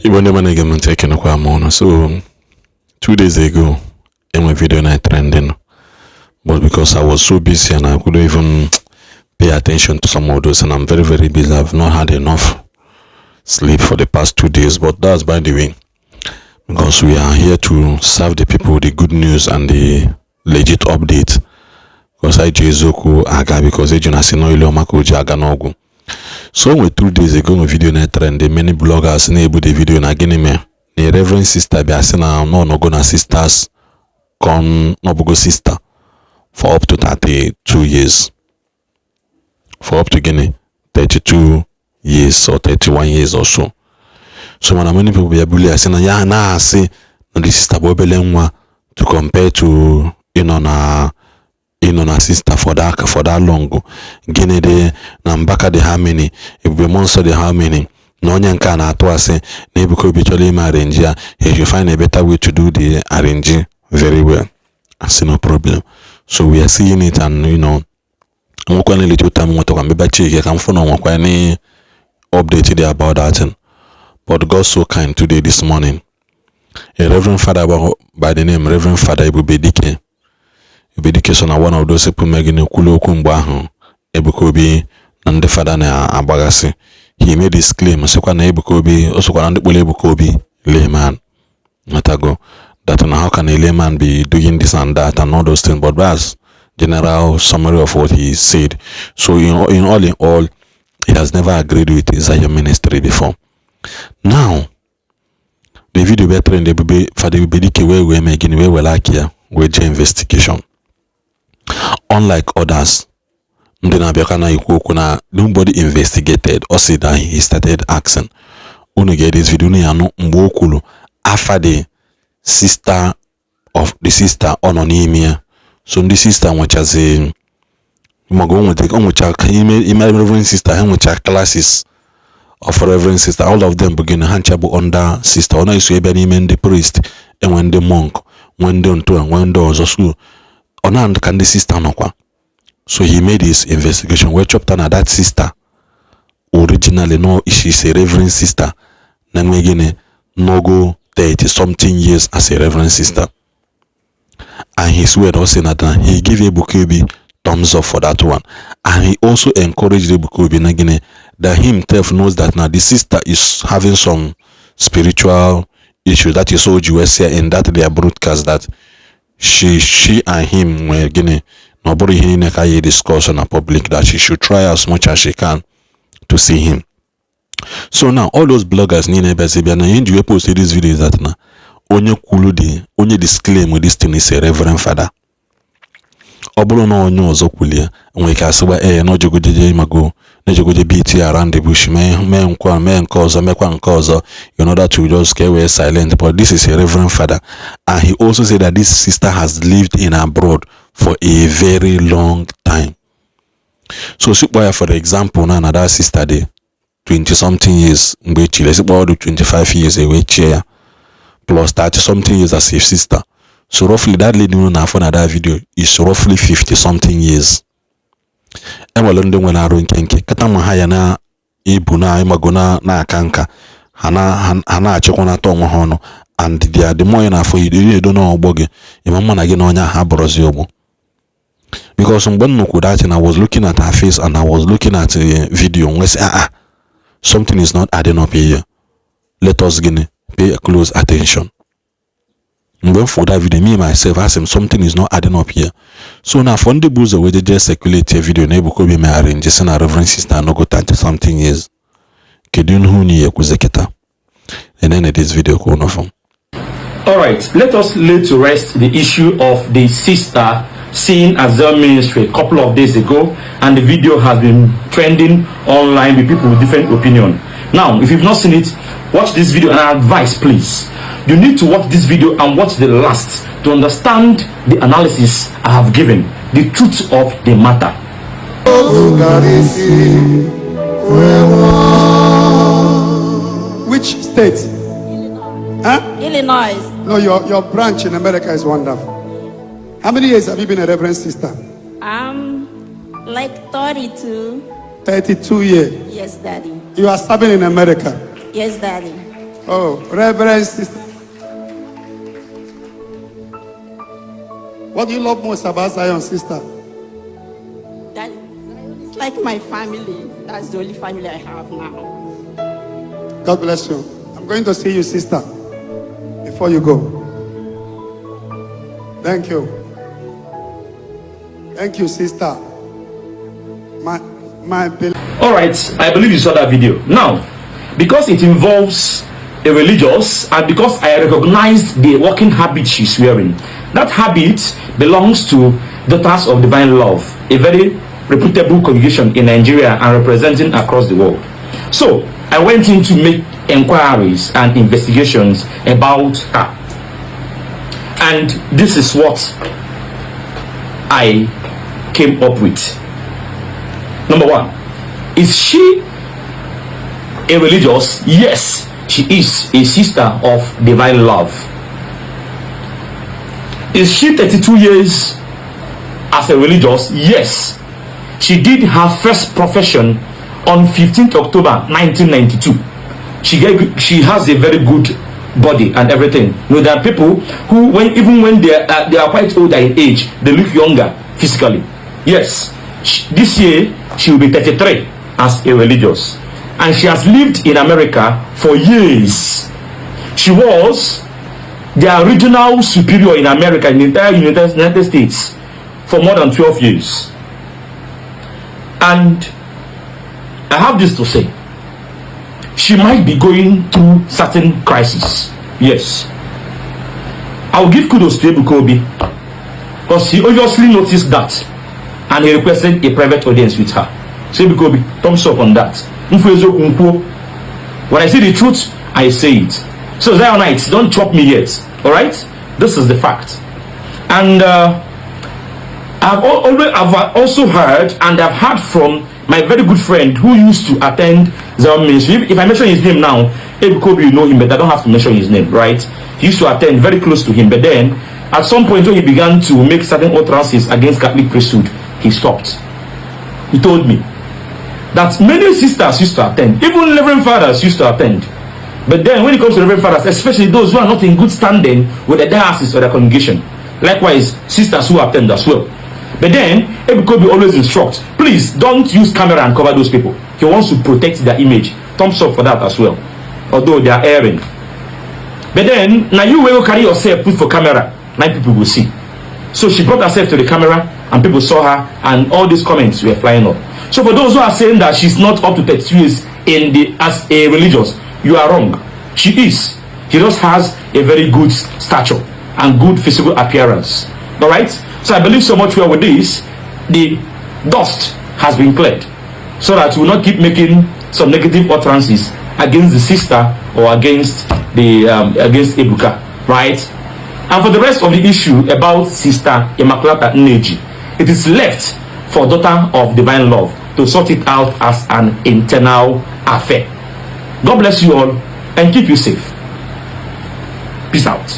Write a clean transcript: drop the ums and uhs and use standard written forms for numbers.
So 2 days ago, in my video night trending, but because I was so busy and I couldn't even pay attention to some of those, and I'm very, very busy. I've not had enough sleep for the past 2 days, but that's by the way, because we are here to serve the people with the good news and the legit update. Because I Jezoku aga because I just know Ilomako Jaga Nogu. So we 2 days ago my video net trend, the many bloggers enable the video na gini me. The Reverend sister be asina no gonna sisters con no sister for up to 32 years. For up to Guinea 32 years or 31 years or so. So when many people be bully asina ya na say na the sister bobelenwa to compare to na sister for that long. Guinea de na mbaka de how many, if we monster de how many. No one can at say Ebuka Obi arrange. He should find a better way to do the arranging very well. I see no problem. So we are seeing it, and I'm going to little time to come back check. I'm for no any update about that. But God so kind today this morning. A Reverend Father by the name Reverend Father Ebube Dike. Ebube Dike so na one of those people making okwu mgba Ebuka Obi and the father na agbagasi. He made this claim, Ebuka Obi, also Ebuka Obi, layman. Natago. That how can a layman be doing this and that and all those things, but that's general summary of what he said. So in all, he has never agreed with Isaiah ministry before. Now, the video better in the Father Ebube Dike where we're making where we like here, with investigation. Unlike others, nobody investigated or said that he started asking. When you get this video, after the sister of the sister anonymia. So the sister which has a reverend sister, which are classes of reverend sister, all of them begin handchabu under sister. Ona is the priest and when the monk, when the when the school, ona can the sister no kwa. So he made his investigation where chopped on that sister. Originally, no, she's a reverend sister. Nangwegene no go 30-something years as a reverend sister. And his word also that he gave Ebuka Obi thumbs up for that one. And he also encouraged Ebuka Obi Nagine that himself knows that now the sister is having some spiritual issue. That is all USA in that their broadcast that she and him were getting. Nobody here discuss on a public that she should try as much as she can to see him. So now all those bloggers need to post this video that now only disclaim with this thing is a reverend father. Obolo no onye ozo kulia we ka sewa no jogojeje mago na jogoje beat around the bush me nkwa ozo mekwa nke ozo in order to just get away silent. But this is a reverend father, and he also said that this sister has lived in abroad for a very long time. So for example now another sister dey 20-something years mgbe chile sikwa 25 years away chair plus 30-something years as a sister. So roughly that lady na for that video is roughly 50-something years. Ewalonde when aru nkenke kata mahaya na ibu na imagona na akanka hana achekwa na to onwe hono, and the more na for you don't know ogboge imama na gi na onya ha borozi ogbo. Because when I was looking at her face and I was looking at the video and I say something is not adding up here. Let us pay close attention. When for that video, me myself asked him something is not adding up here. So now for the boozer where they just circulate a video, Ebuka Obi may arrange just a reverend sister no go 30-something years. Kedun huni yakuzeketa. And then this video go on from. Alright, let us lay to rest the issue of the sister seen as their ministry a couple of days ago, and the video has been trending online with people with different opinion. Now, if you've not seen it, watch this video, and I advise, please, you need to watch this video and watch the last to understand the analysis I have given, the truth of the matter. Which state? Illinois. Huh? Illinois. No, your branch in America is wonderful. How many years have you been a reverend sister? Like 32. 32 years. Yes, Daddy. You are serving in America. Yes, Daddy. Oh, Reverend Sister. What do you love most about Zion, sister? That it's like my family. That's the only family I have now. God bless you. I'm going to see you, sister, before you go. Thank you. Thank you, sister. All right, I believe you saw that video. Now, because it involves a religious, and because I recognize the working habit she's wearing, that habit belongs to Daughters of Divine Love, a very reputable congregation in Nigeria and representing across the world. So I went in to make inquiries and investigations about her, and this is what I came up with. Number one, is she a religious? Yes, she is a sister of divine love. Is she 32 years as a religious? Yes. She did her first profession on 15th October 1992. She has a very good body and everything. You know, there are people who, even when they are quite older in age, they look younger physically. Yes. This year she will be 33 as a religious, and she has lived in America for years. She was the regional superior in America, in the entire United States, for more than 12 years. And I have this to say: she might be going through certain crises. Yes, I'll give kudos to Ebuka Obi, because he obviously noticed that and he requested a private audience with her. So Ebuka Obi, thumbs up on that. When I say the truth, I say it. So Zionites, don't chop me yet. Alright? This is the fact. And I've also heard, and I've heard from my very good friend who used to attend Zion ministry. If I mention his name now, Ebuka Obi, you know him, but I don't have to mention his name, right? He used to attend very close to him, but then at some point when he began to make certain utterances against Catholic priesthood, he stopped. He told me that many sisters used to attend, even Reverend Fathers used to attend. But then when it comes to Reverend Fathers, especially those who are not in good standing with the diocese or the congregation, likewise sisters who attend as well. But then Ebuka Obi always instructs, please don't use camera and cover those people. He wants to protect their image. Thumbs up for that as well, although they are erring. But then now you will carry yourself, put for camera, now people will see. So she brought herself to the camera and people saw her, and all these comments were flying up. So for those who are saying that she's not up to 32 years as a religious, you are wrong. She is. She just has a very good stature and good physical appearance. Alright? So I believe so much well with this, the dust has been cleared, so that we will not keep making some negative utterances against the sister or against against Ebuka. Right? And for the rest of the issue about Sister Immaculata Nneji, it is left for Daughter of Divine Love to sort it out as an internal affair. God bless you all and keep you safe. Peace out.